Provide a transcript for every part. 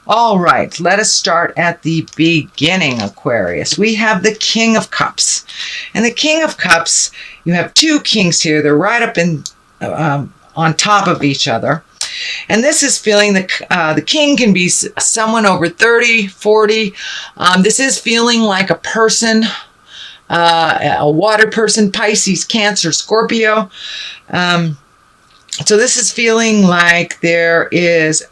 All right, let us start at the beginning, Aquarius. We have the King of Cups. And the King of Cups, you have two kings here. They're right up in on top of each other. And this is feeling the king can be someone over 30, 40. This is feeling like a person, a water person, Pisces, Cancer, Scorpio. So this is feeling like there is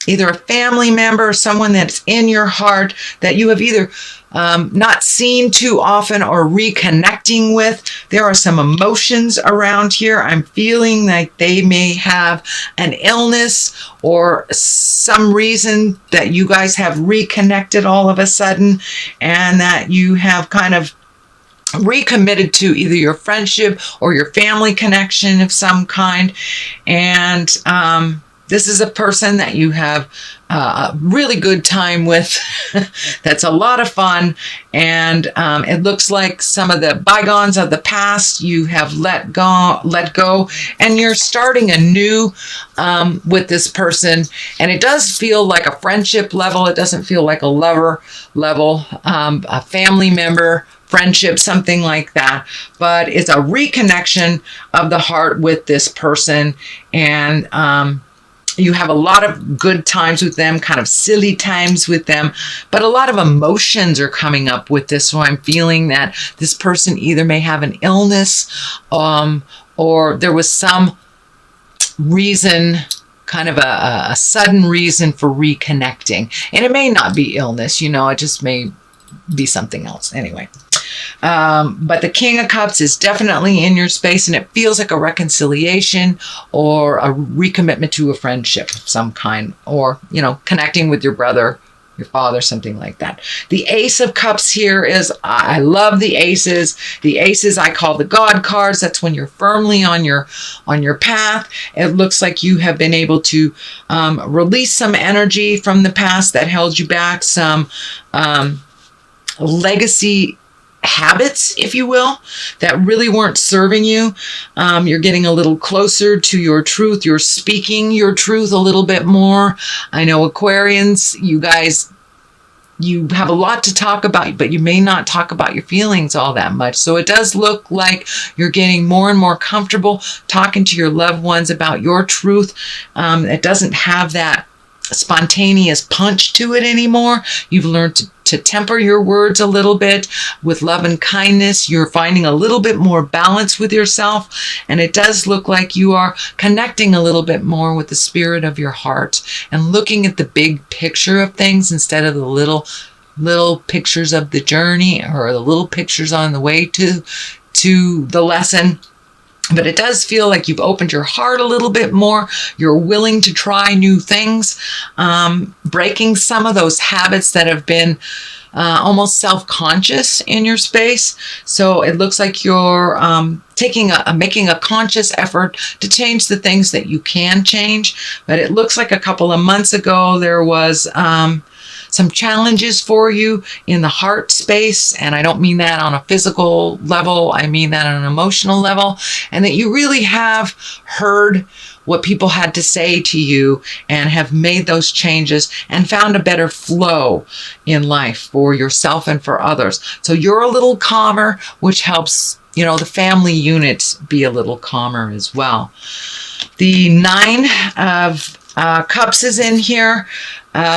either a family member, someone that's in your heart that you have either not seen too often or reconnecting with. There are some emotions around here. I'm feeling like they may have an illness or some reason that you guys have reconnected all of a sudden, and that you have kind of recommitted to either your friendship or your family connection of some kind. And this is a person that you have a really good time with. That's a lot of fun. And it looks like some of the bygones of the past you have let go, and you're starting anew with this person. And it does feel like a friendship level. It doesn't feel like a lover level, a family member friendship, something like that. But it's a reconnection of the heart with this person. And you have a lot of good times with them, kind of silly times with them, but a lot of emotions are coming up with this. So I'm feeling that this person either may have an illness, or there was some reason, kind of a sudden reason for reconnecting. And it may not be illness, it just may be something else. Anyway. But the King of Cups is definitely in your space, and it feels like a reconciliation or a recommitment to a friendship of some kind, or, connecting with your brother, your father, something like that. The Ace of Cups here is, I love the aces. The aces I call the God cards. That's when you're firmly on your path. It looks like you have been able to release some energy from the past that held you back, some legacy habits, if you will, that really weren't serving you. You're getting a little closer to your truth. You're speaking your truth a little bit more. I know Aquarians, you guys, you have a lot to talk about, but you may not talk about your feelings all that much. So it does look like you're getting more and more comfortable talking to your loved ones about your truth. It doesn't have that spontaneous punch to it anymore. You've learned to temper your words a little bit with love and kindness. You're finding a little bit more balance with yourself. And it does look like you are connecting a little bit more with the spirit of your heart and looking at the big picture of things instead of the little pictures of the journey or the little pictures on the way to the lesson. But it does feel like you've opened your heart a little bit more. You're willing to try new things, breaking some of those habits that have been almost self-conscious in your space. So it looks like you're making a conscious effort to change the things that you can change. But it looks like a couple of months ago there was some challenges for you in the heart space. And I don't mean that on a physical level. I mean that on an emotional level. And that you really have heard what people had to say to you and have made those changes and found a better flow in life for yourself and for others. So you're a little calmer, which helps, the family unit be a little calmer as well. The Nine of Cups is in here.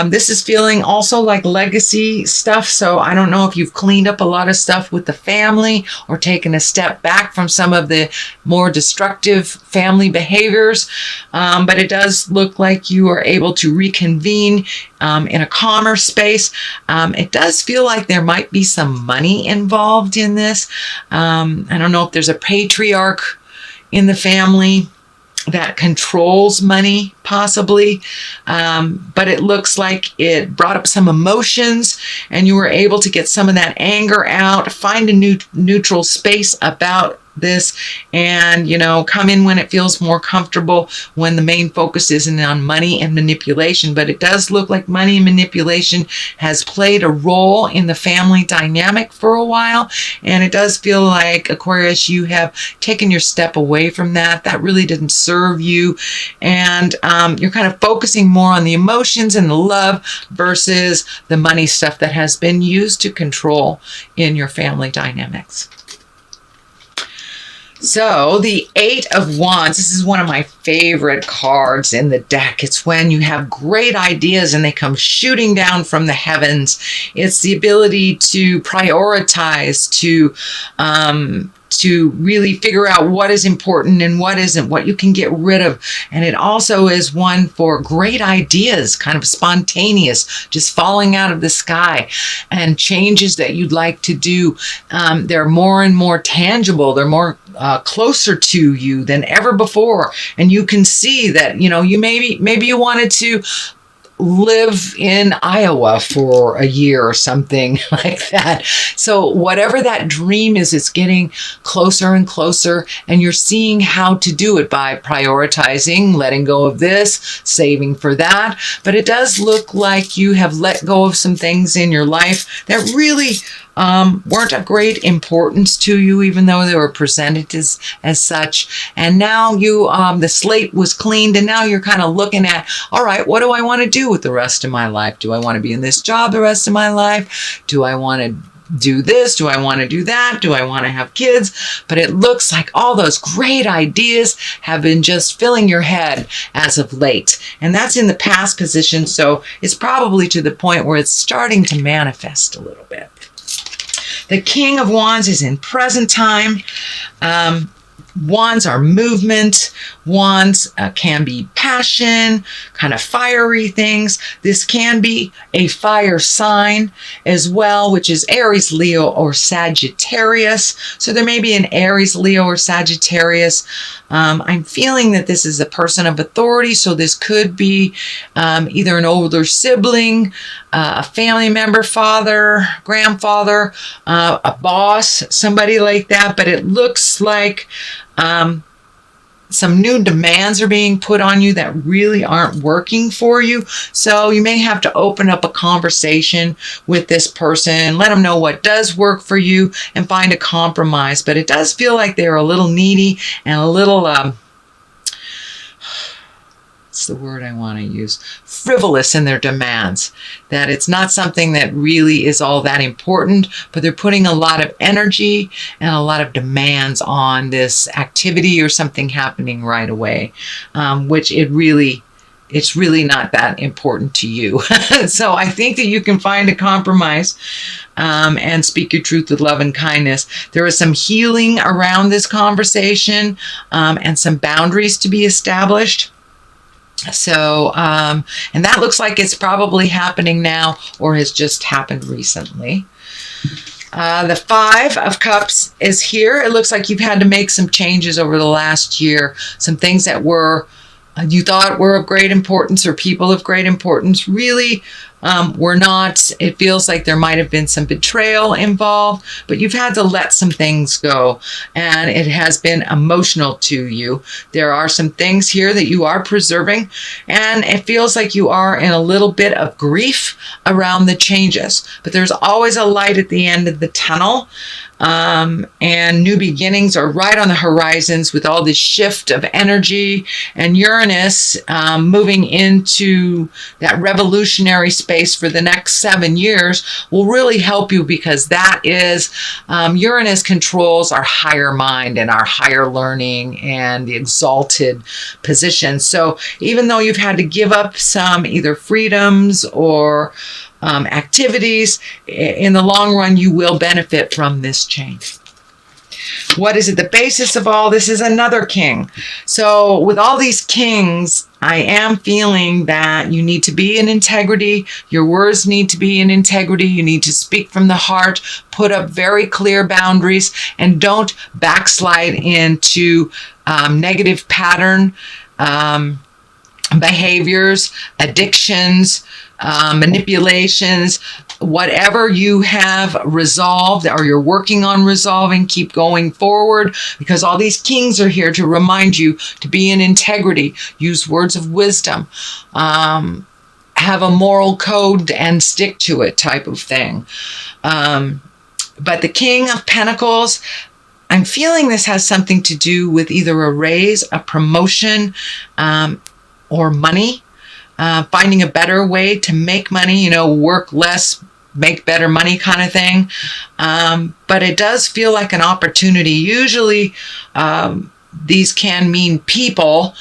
This is feeling also like legacy stuff. So I don't know if you've cleaned up a lot of stuff with the family or taken a step back from some of the more destructive family behaviors. But it does look like you are able to reconvene in a calmer space. It does feel like there might be some money involved in this. I don't know if there's a patriarch in the family that controls money, possibly. But it looks like it brought up some emotions and you were able to get some of that anger out, find a neutral space about this, and, you know, come in when it feels more comfortable, when the main focus isn't on money and manipulation. But it does look like money and manipulation has played a role in the family dynamic for a while. And it does feel like, Aquarius, you have taken your step away from that. That really didn't serve you. And you're kind of focusing more on the emotions and the love versus the money stuff that has been used to control in your family dynamics. So the Eight of Wands, this is one of my favorite cards in the deck. It's when you have great ideas and they come shooting down from the heavens. It's the ability to prioritize, to really figure out what is important and what isn't, what you can get rid of. And it also is one for great ideas, kind of spontaneous, just falling out of the sky, and changes that you'd like to do. They're more and more tangible. They're more closer to you than ever before. And you can see that, you know, you maybe you wanted to live in Iowa for a year or something like that. So whatever that dream is, it's getting closer and closer, and you're seeing how to do it by prioritizing, letting go of this, saving for that. But it does look like you have let go of some things in your life that really weren't of great importance to you, even though they were presented as such. And now you, the slate was cleaned, and now you're kind of looking at, all right, what do I want to do with the rest of my life? Do I want to be in this job the rest of my life? Do I want to do this? Do I want to do that? Do I want to have kids? But it looks like all those great ideas have been just filling your head as of late. And that's in the past position. So it's probably to the point where it's starting to manifest a little bit. The King of Wands is in present time. Wands are movement. Wands can be passion, kind of fiery things. This can be a fire sign as well, which is Aries, Leo, or Sagittarius. So there may be an Aries, Leo, or Sagittarius. I'm feeling that this is a person of authority. So this could be either an older sibling, a family member, father, grandfather, a boss, somebody like that. But it looks like some new demands are being put on you that really aren't working for you. So you may have to open up a conversation with this person, let them know what does work for you, and find a compromise. But it does feel like they're a little needy and a little, what's the word I want to use? Frivolous in their demands. That it's not something that really is all that important, but they're putting a lot of energy and a lot of demands on this activity or something happening right away, which it's really not that important to you. So I think that you can find a compromise and speak your truth with love and kindness. There is some healing around this conversation and some boundaries to be established. So, and that looks like it's probably happening now or has just happened recently. The Five of Cups is here. It looks like you've had to make some changes over the last year. Some things that were, you thought were of great importance, or people of great importance, really were not. It feels like there might have been some betrayal involved, but you've had to let some things go, and it has been emotional to you. There are some things here that you are preserving, and it feels like you are in a little bit of grief around the changes, but there's always a light at the end of the tunnel. And new beginnings are right on the horizons with all this shift of energy, and Uranus moving into that revolutionary space for the next 7 years will really help you, because that is Uranus controls our higher mind and our higher learning and the exalted position. So even though you've had to give up some either freedoms or activities, in the long run, you will benefit from this change. What is at the basis of all this is another king. So with all these kings, I am feeling that you need to be in integrity. Your words need to be in integrity. You need to speak from the heart, put up very clear boundaries, and don't backslide into negative pattern behaviors, addictions, manipulations. whatever you have resolved or you're working on resolving, keep going forward, because all these kings are here to remind you to be in integrity, use words of wisdom, have a moral code and stick to it type of thing. But the King of Pentacles, I'm feeling this has something to do with either a raise, a promotion, or money. Finding a better way to make money, work less, make better money kind of thing. But it does feel like an opportunity. Usually, these can mean people,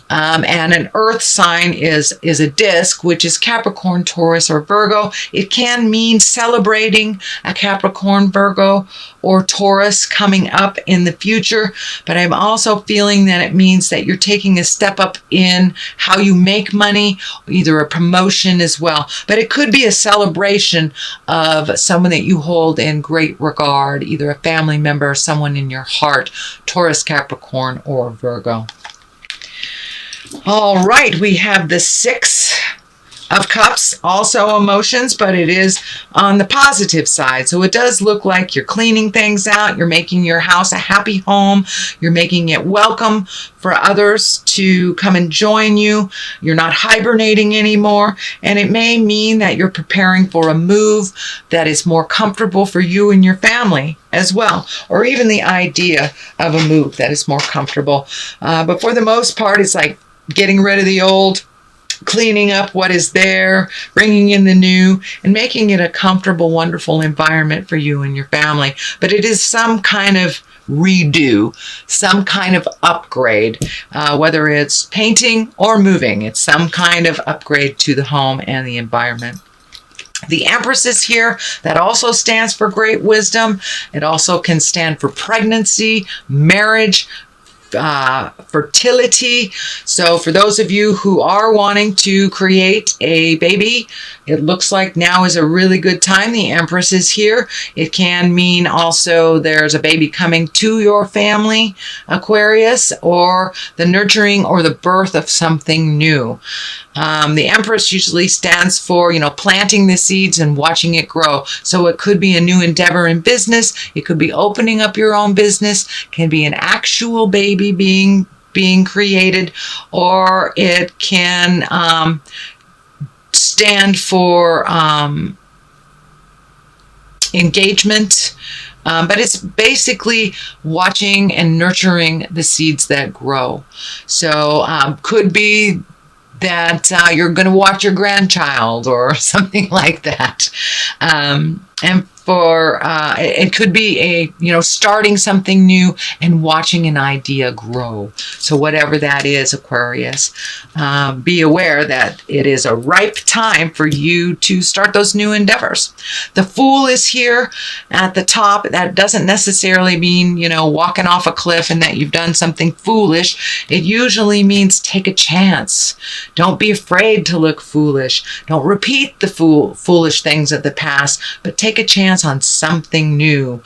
and an earth sign is a disc, which is Capricorn, Taurus, or Virgo. It can mean celebrating a Capricorn, Virgo, or Taurus coming up in the future, but I'm also feeling that it means that you're taking a step up in how you make money, either a promotion as well, but it could be a celebration of someone that you hold in great regard, either a family member or someone in your heart, Taurus, Capricorn, or Virgo. All right, we have the Six of Cups, also emotions, but it is on the positive side. So it does look like you're cleaning things out, you're making your house a happy home, you're making it welcome for others to come and join you, you're not hibernating anymore, and it may mean that you're preparing for a move that is more comfortable for you and your family as well, or even the idea of a move that is more comfortable. But for the most part, it's like getting rid of the old, cleaning up what is there, bringing in the new, and making it a comfortable, wonderful environment for you and your family. But it is some kind of redo, some kind of upgrade, whether it's painting or moving. It's some kind of upgrade to the home and the environment. The Empress is here. That also stands for great wisdom. It also can stand for pregnancy, marriage, fertility. So for those of you who are wanting to create a baby, it looks like now is a really good time. The Empress is here. It can mean also there's a baby coming to your family, Aquarius, or the nurturing or the birth of something new. The Empress usually stands for, planting the seeds and watching it grow. So it could be a new endeavor in business. It could be opening up your own business. It can be an actual baby being created, or it can stand for engagement. But it's basically watching and nurturing the seeds that grow. So could be that you're going to watch your grandchild or something like that. And for it could be starting something new and watching an idea grow. So whatever that is, Aquarius, be aware that it is a ripe time for you to start those new endeavors. The Fool is here at the top. That doesn't necessarily mean, walking off a cliff and that you've done something foolish. It usually means take a chance. Don't be afraid to look foolish. Don't repeat the foolish things of the past, but take a chance on something new.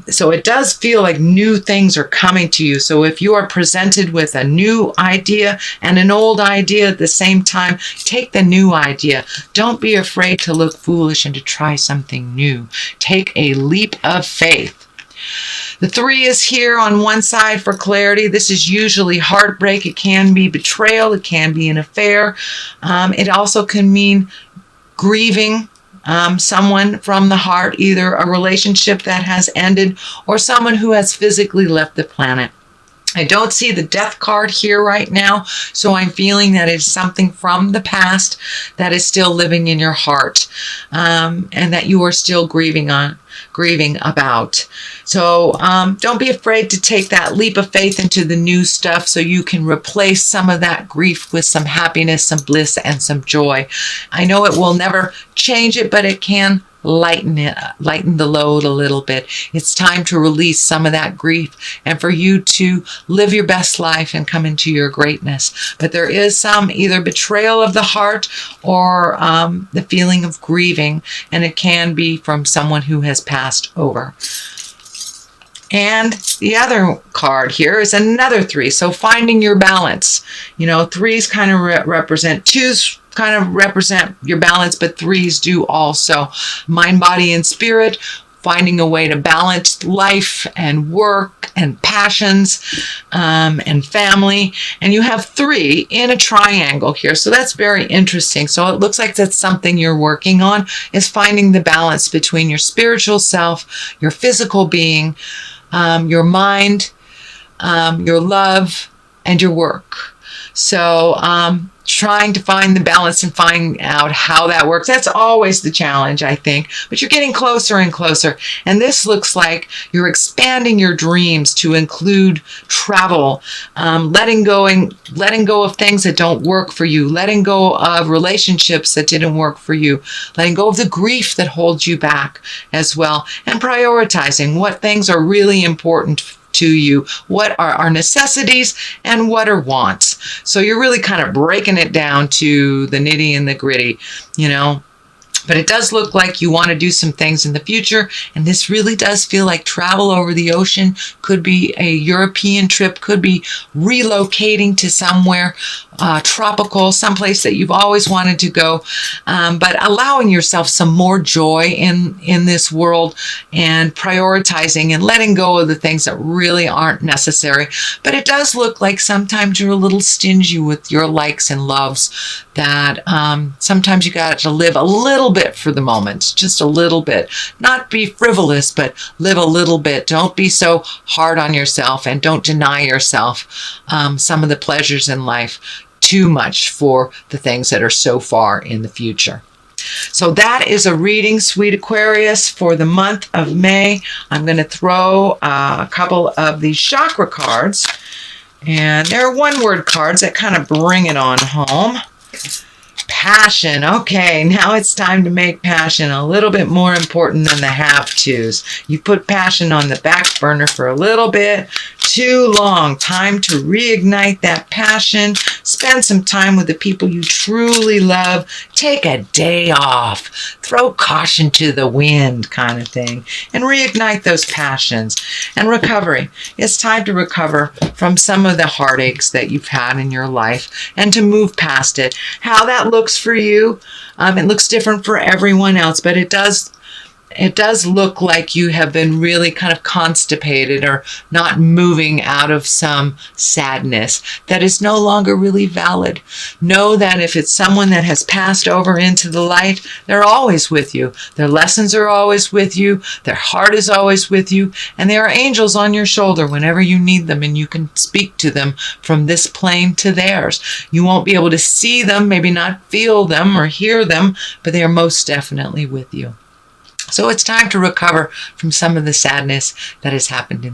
So it does feel like new things are coming to you. So if you are presented with a new idea and an old idea at the same time, take the new idea. Don't be afraid to look foolish and to try something new. Take a leap of faith. The Three is here on one side for clarity. This is usually heartbreak. It can be betrayal. It can be an affair. It also can mean grieving someone from the heart, either a relationship that has ended or someone who has physically left the planet. I don't see the Death card here right now, so I'm feeling that it's something from the past that is still living in your heart, and that you are still grieving about. So don't be afraid to take that leap of faith into the new stuff so you can replace some of that grief with some happiness, some bliss, and some joy. I know it will never change it, but it can lighten the load a little bit. It's time to release some of that grief and for you to live your best life and come into your greatness. But there is some either betrayal of the heart or the feeling of grieving, and it can be from someone who has passed over. And the other card here is another Three. So finding your balance. Threes kind of represent twos kind of represent your balance, but 3s do also. Mind, body, and spirit, finding a way to balance life and work and passions and family. And you have 3 in a triangle here. So that's very interesting. So it looks like that's something you're working on, is finding the balance between your spiritual self, your physical being, your mind, your love, and your work. So trying to find the balance and find out how that works. That's always the challenge, I think. But you're getting closer and closer. And this looks like you're expanding your dreams to include travel, letting go of things that don't work for you, letting go of relationships that didn't work for you, letting go of the grief that holds you back as well, and prioritizing what things are really important to you, what are our necessities and what are wants. So you're really kind of breaking it down to the nitty and the gritty, you know. But it does look like you want to do some things in the future. And this really does feel like travel over the ocean. Could be a European trip, could be relocating to somewhere tropical, someplace that you've always wanted to go. But allowing yourself some more joy in this world, and prioritizing and letting go of the things that really aren't necessary. But it does look like sometimes you're a little stingy with your likes and loves, that sometimes you got to live a little bit for the moment, just a little bit. Not be frivolous, but live a little bit. Don't be so hard on yourself, and don't deny yourself some of the pleasures in life too much for the things that are so far in the future. So that is a reading, sweet Aquarius, for the month of May. I'm going to throw a couple of these chakra cards, and they're one-word cards that kind of bring it on home. Passion. Okay, now it's time to make passion a little bit more important than the have-tos. You put passion on the back burner for a little bit too long. Time to reignite that passion. Spend some time with the people you truly love. Take a day off. Throw caution to the wind, kind of thing. And reignite those passions. And recovery. It's time to recover from some of the heartaches that you've had in your life, and to move past it. How that looks for you, it looks different for everyone else, but it does look like you have been really kind of constipated, or not moving out of some sadness that is no longer really valid. Know that if it's someone that has passed over into the light, they're always with you. Their lessons are always with you. Their heart is always with you. And there are angels on your shoulder whenever you need them, and you can speak to them from this plane to theirs. You won't be able to see them, maybe not feel them or hear them, but they are most definitely with you. So it's time to recover from some of the sadness that has happened in